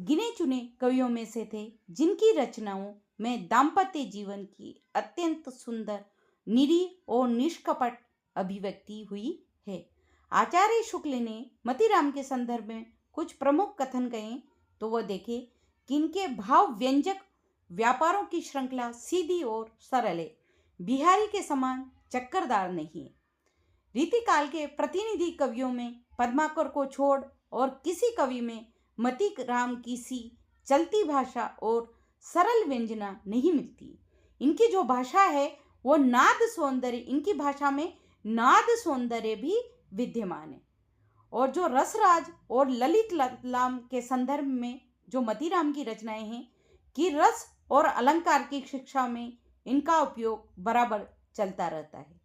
गिने चुने कवियों में से थे जिनकी रचनाओं में दाम्पत्य जीवन की अत्यंत सुंदर, निरीह और निष्कपट अभिव्यक्ति हुई है। आचार्य शुक्ल ने मतीराम के संदर्भ में कुछ प्रमुख कथन कहे तो वह देखे कि इनके भाव व्यंजक व्यापारों की श्रृंखला सीधी और सरल है, बिहारी के समान चक्करदार नहीं है। रीतिकाल के प्रतिनिधि कवियों में पद्माकर को छोड़ और किसी कवि में मतीराम की सी चलती भाषा और सरल व्यंजना नहीं मिलती। इनकी जो भाषा है वो नाद सौंदर्य, इनकी भाषा में नाद सौंदर्य भी विद्यमान है। और जो रसराज और ललित लाम के संदर्भ में जो मतीराम की रचनाएं हैं कि रस और अलंकार की शिक्षा में इनका उपयोग बराबर चलता रहता है।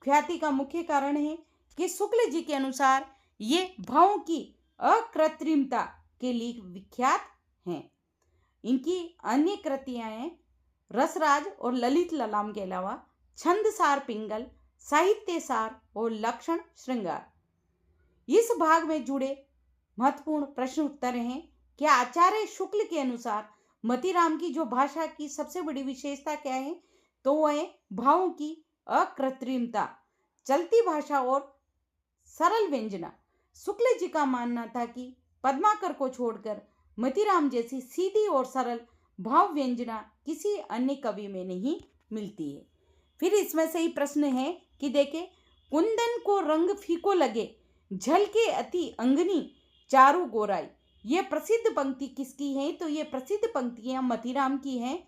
ख्याति का मुख्य कारण है कि शुक्ल जी के अनुसार ये भावों की अकृत्रिमता के लिए विख्यात हैं। इनकी अन्य कृतियां हैं रसराज और ललित ललाम के अलावा छंदसार पिंगल, साहित्यसार और लक्षण श्रृंगार। इस भाग में जुड़े महत्वपूर्ण प्रश्न उत्तर हैं कि आचार्य शुक्ल के अनुसार मतीराम की जो भाषा की सबसे बड़ी विशेषता क्या है, तो वह है भावों की अकृत्रिमता, चलती भाषा और सरल व्यंजना। शुक्ल जी का मानना था कि पद्माकर को छोड़कर मतीराम जैसी सीधी और सरल भाव व्यंजना किसी अन्य कवि में नहीं मिलती है। फिर इसमें से ही प्रश्न है कि देखे, कुंदन को रंग फीको लगे, झलके अति अंगनी चारु गोराई। ये प्रसिद्ध पंक्ति किसकी है, तो ये प्रसिद्ध पंक्तियां मतीराम की हैं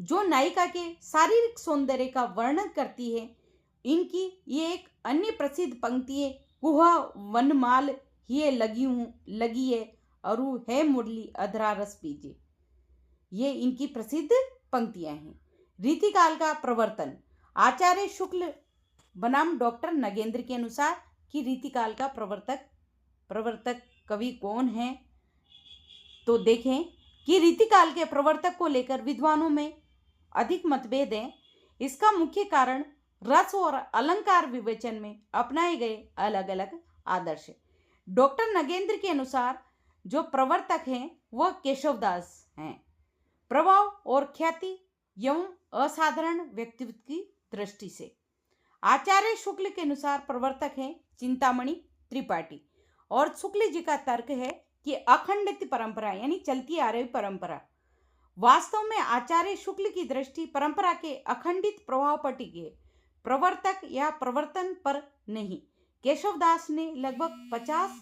जो नायिका के शारीरिक सौंदर्य का वर्णन करती है। इनकी ये एक अन्य प्रसिद्ध पंक्ति है, कुह वनमाल हिये लगी है अरु है मुरली अधरा रस पीजे। ये इनकी प्रसिद्ध पंक्तियां हैं। रीतिकाल का प्रवर्तन, आचार्य शुक्ल बनाम डॉक्टर नगेंद्र के अनुसार कि रीतिकाल का प्रवर्तक कवि कौन है, तो देखें कि रीतिकाल के प्रवर्तक को लेकर विद्वानों में अधिक मतभेद है। इसका मुख्य कारण रस और अलंकार विवेचन में अपनाए गए अलग अलग आदर्श है। डॉक्टर नगेंद्र के अनुसार जो प्रवर्तक हैं वह केशवदास हैं। प्रभाव और ख्याति एवं असाधारण व्यक्तित्व की दृष्टि से आचार्य शुक्ल के अनुसार प्रवर्तक हैं चिंतामणि त्रिपाठी। और शुक्ल जी का तर्क है कि अखंडित परंपरा यानी चलती आ रही परंपरा। वास्तव में आचार्य शुक्ल की दृष्टि परंपरा के अखंडित प्रभाव पर टिकी है, प्रवर्तक या प्रवर्तन पर नहीं। केशवदास ने लगभग 50